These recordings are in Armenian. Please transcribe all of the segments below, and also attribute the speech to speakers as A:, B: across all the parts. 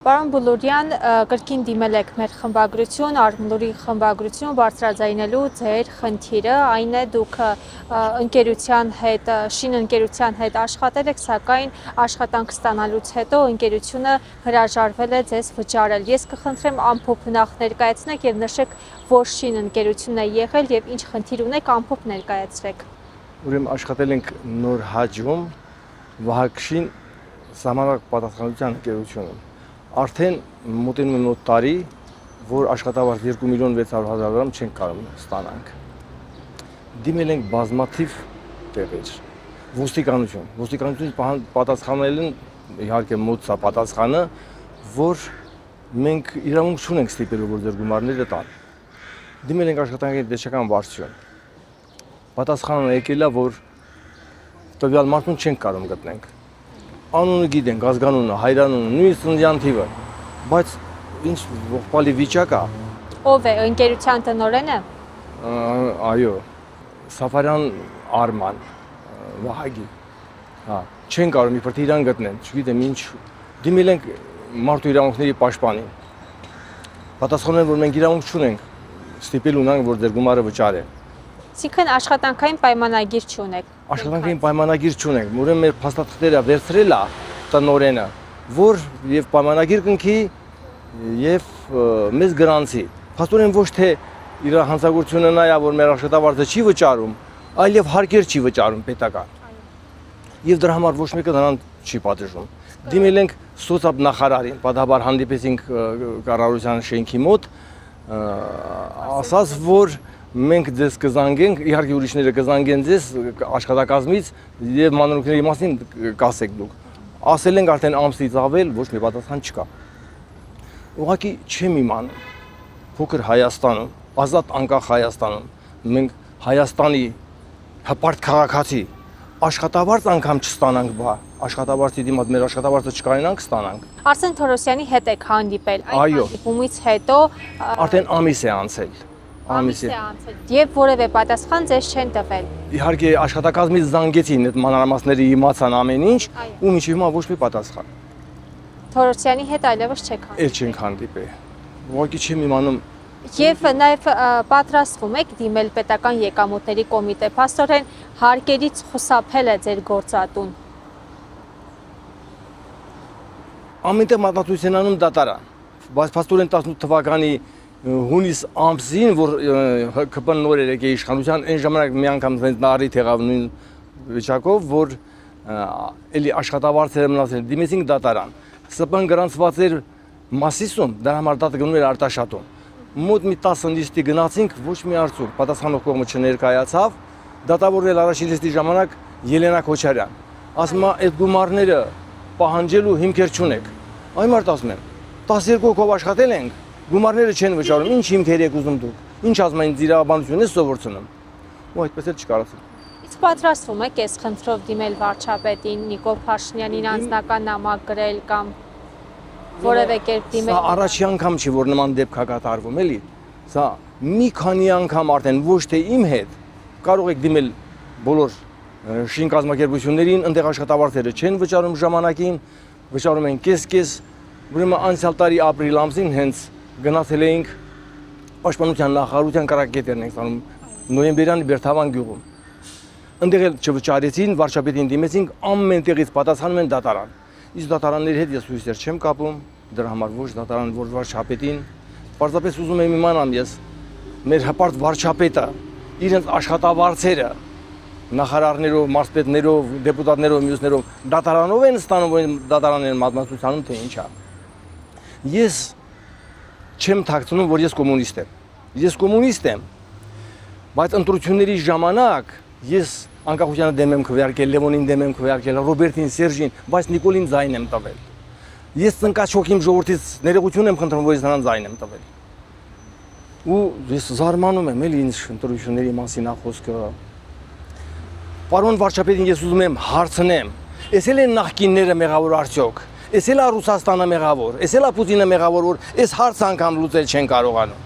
A: Պարոն Բուլուրյան, կրկին դիմել եք մեր խմբագրություն, Արմլուրի խմբագրություն բարձրաձայնելու ձեր խնդիրը, այն է դուք շին ընկերության հետ աշխատել եք, սակայն աշխատանք ստանալուց հետո ընկերությունը հրաժարվել է ձեզ վճարել։ Ես կխնդրեմ ամփոփ նախ ներկայացնեք եւ նշեք, որ շին ընկերությունն է եղել եւ ինչ խնդիր ունեք, ամփոփ ներկայացրեք։
B: Ուրեմն աշխատել ենք Նոր Հաջում, Վահագշին սահմանափակ պատասխանատվության ընկերությունում։ Արդեն մոտենում է 8 տարի, որ աշխատավարձ 2.600.000 դրամ չենք կարող ստանանք։ Դիմել ենք բազմաթիվ տեղեր։ Ոստիկանություն պատասխանել են, իհարկե մոտ սա պատասխանը, որ մենք իրավունք չունենք ստիպելու, որ ձեր գումարները տան։ Դիմել ենք աշխատանքի դեշական վարչություն։ Պատասխանը եկել է, որ տվյալ մարդուն չենք կարող գտնենք։ Անունը գիտենք, ազգանունը, հայրանունը, նույնիսկ ծննդյան թիվը, բայց ինչ ողբալի վիճակ է։
A: Ով է, ընկերության տնօրենը։
B: Այո, Սաֆարյան Արման, Վահագի։ Հա, չեն կարող իբր իրան գտնեն, չգիտեմ ինչ։ Դիմել ենք մարդու իրավունքների պաշտպանին։ Պատասխանել են, որ մենք իրավունք չունենք ստիպել ունենք, որ ձեր գումարը վճարեն։
A: Այսինքն աշխատանքային պայմանագիր չունեք։
B: Աշխատանքային պայմանագիր չունենք, ուրեմն մեր փաստաթղթերը վերցրել է տնօրենը, որ եւ պայմանագիր կնքի եւ մեզ գրանցի։ Փաստորեն ոչ թե իր հանցագործությունը նա է, որ մեր աշխատավարձը չի վճարում, այլև հարկեր չի վճարում պետական։ Եվ դրա համար ոչ մեկը նրան չի պատժում։ Դիմել ենք սոցիալ նախարարին, պատահաբար հանդիպեցինք կառավարության շենքի մոտ, ասաց, որ մենք ձեզ կզանգենք, իհարկե ուրիշները կզանգեն ձեզ աշխատակազմից եւ մանրուքների մասին կասեք դուք։ Ասել ենք արդեն ամսից ավել, ոչ մի պատասխան չկա։ Ուղղակի չեմ իմանում։ Փոքր Հայաստանում, ազատ անկախ Հայաստանում, մենք Հայաստանի հպարտ քաղաքացի աշխատավարձ անգամ չստանանք, բա աշխատավարձի դիմաց մեր աշխատավարձը չկարենանք ստանանք։
A: Արսեն Թորոսյանի հետ եք հանդիպել, այդ հանդիպումից հետո
B: արդեն ամիս է անցել։
A: Ամիս է անցել։ Եվ որևէ պատասխան ձեզ չեն տվել։
B: Իհարկե աշխատակազմից զանգեցին այդ մանրամասները իմացան ամեն ինչ, ու մինչև հիմա ոչ մի պատասխան։
A: Թորոսյանի հետ այլևս չեք հանդիպել։
B: Էլ չենք հանդիպել։ Ուղղակի չեմ իմանում։
A: Եվ նաև պատրաստվում եք դիմել պետական եկամուտների կոմիտե, փաստորեն հարկերից խուսափել է ձեր գործատուն։
B: Ամենտեղ մատնացույց են անում դատարան, բայց փաստորեն 18 թվականի հունիս ամսին, որ ԿՊ-ն նոր էր եկել իշխանության, այն ժամանակ մի անգամ նարի եղավ նույն վիճակով, որ էլի աշխատավարձերը մնացել, դիմեցինք դատարան։ ՍՊ-ն գրանցված էր Մասիսում, դրա համար դատը գնում էր Արտաշատում։ Մոտ մի 10 լիստի գնացինք, ոչ մի արդյունք, պատասխանող կողմը չներկայացավ, դատավորել առաջին լիստի ժամանակ Ելենա Քոչարյան։ Ասում է, այդ գումարները պահանջելու հիմքեր չունեք։ Այն մարդ ասում եմ, 12 հոգով աշխատել ենք, գումարները չեն վճարում, ինչ հիմքեր եք ուզում դուք, ինչ ասում են ձիրաբանությունն է սովորցնում։ Ու այդպես էլ չկարողացա։
A: Իսկ պատրաստվում եք այս խնդրով դիմել վարչապետին, Նիկոլ Փաշինյանին անձնական նամակ գրել կամ որևէ կերպ դիմել։
B: Սա առաջի անգամ չի, որ նման դեպք է կատարվում, էլի։ Սա մի քանի անգամ արդեն ոչ թե իմ հետ կարող եք դիմել բոլոր շին կազմակերպություններին, այնտեղ աշխատավարձերը չեն վճարում ժամանակին, վճարում են կես-կես։ Ուրեմն անցյալ տարի ապրիլ ամսին հենց գնացել էինք պաշտպանության նախարարության կառակետերն ենք ստանում նոյեմբերյան Բերթավան գյուղում։ Այնտեղ էլ չվճարեցին, վարչապետին դիմեցինք, ամեն տեղից պատասխանում են դատարան։ Իսկ դատարանների հետ ես հույսեր չեմ կապում, դրա համար ոչ դատարան, ոչ վարչապետին։ Պարզապես ուզում եմ իմանամ ես մեր հպարտ վարչապետը իրենց աշխատավարձերը նախարարներով, մարզպետներով, դեպուտատներով, մյուսներով դատարանով են ստանում, որ դատարաններն մատնացությանում թե ինչա։ Ես չեմ թաքցնում, որ ես կոմունիստ եմ։ Ես կոմունիստ եմ, բայց ընտրությունների ժամանակ ես անկախությանը դեմ եմ քվեարկել, Լևոնին դեմ եմ քվեարկել, Ռոբերտին, Սերժին, բայց Նիկոլին ձայն եմ տվել։ Ես ծնկած շոկիմ ժողովրդից ներողություն եմ խնդրում, որ ես նրան ձայն եմ տվել։ Ու ես զարմանում եմ, էլի ինչ ընտրությունների մասին է խոսքը։ Պարոն վարչապետին ես ուզում եմ հարցնեմ, էս էլ են նախկինները մեղավոր արդյոք։ Էս էլ է Ռուսաստանը մեղավոր, էս էլ է Պուտինը մեղավոր, որ այս հարցը անգամ լուծել չեն կարողանում։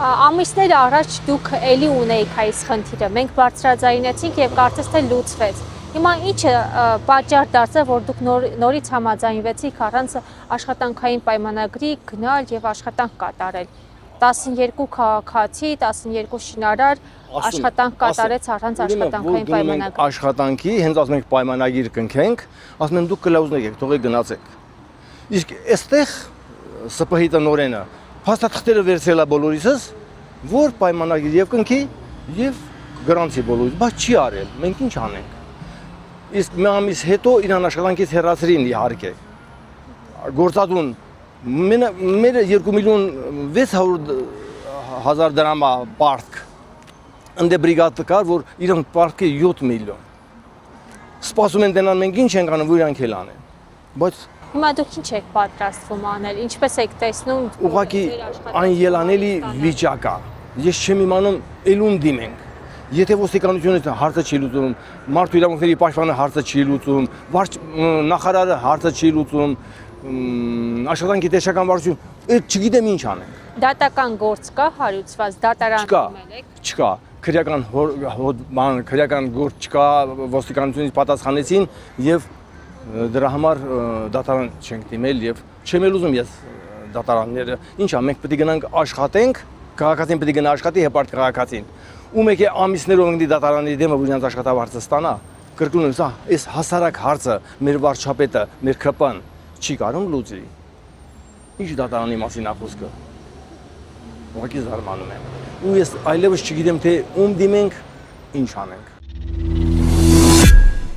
A: Ամիսներ առաջ դուք էլի ունեիք այս խնդիրը, մենք բարձրաձայնեցինք եւ կարծես թե լուծվեց։ Հիմա ինչը պատճառ դարձավ, որ դուք նորից համաձայնվեցիք առանց աշխատանքային պայմանագրի գնալ եւ աշխատանք կատարել։ 12 քաղաքացի, 12 շինարար աշխատանք կատարեց առանց աշխատանքային պայմանագրի։
B: Աշխատանքի, հենց ասում ենք պայմանագիր կնքենք, ասում են դուք կլաուզնեք եք, թողեք գնացեք։ Իսկ այստեղ ՍՊՀ-ը նորենը փաստաթղթերը վերցրել է բոլորիցս, որ պայմանագիր եւ կնքի եւ գրանցի բոլորից, բայց չի արել։ Մենք ինչ անենք։ Իսկ մի ամիս հետո իրան աշխատանքից հեռացրին իհարկե։ Գործատուն մեր 2 միլիոն 600,000 դրամա պարտք։ Ընդ բրիգադը կար, որ իրան պարտքը 7 միլիոն։ Սպասում են դենան մենք ինչ ենք անում, որ իրանք էլ անեն։ Բայց
A: Հիմա դուք ինչ եք պատրաստվում անել, ինչպես եք տեսնում
B: ուղղակի այն ելանելի վիճակ է։ Ես չեմ իմանում ելուն դիմենք։ Եթե ոստիկանությունը հարցը չի լուծում, մարդու իրավունքների պաշտպանը հարցը չի լուծում, նախարարը հարցը չի լուծում, աշխատանքի տեսչական վարչություն, այդ չգիտեմ ինչ անենք։
A: Դատական գործ կա հարուցված, դատարանում եք։
B: Չկա, քրեական գործ չկա, ոստիկանությունից պատասխանեցին եւ դրա համար դատարան չենք դիմել եւ չեմ էլ ուզում ես դատարանները։ Ինչա, մենք պետք է գնանք աշխատենք, քաղաքացին պետք է գնա աշխատի, հեպարտ քաղաքացին։ Ու մեկ է ամիսներով ընկնի դատարանի դեմը, որ իրենց աշխատավարձը ստանա։ Կրկնում եմ, սա այս հասարակ հարցը մեր վարչապետը, մեր ԿՊ-ն չի կարող լուծի։ Ինչ դատարանի մասին է խոսքը։ Ուղղակի զարմանում եմ։ Ու ես այլևս չգիտեմ թե ում դիմենք, ինչ անենք։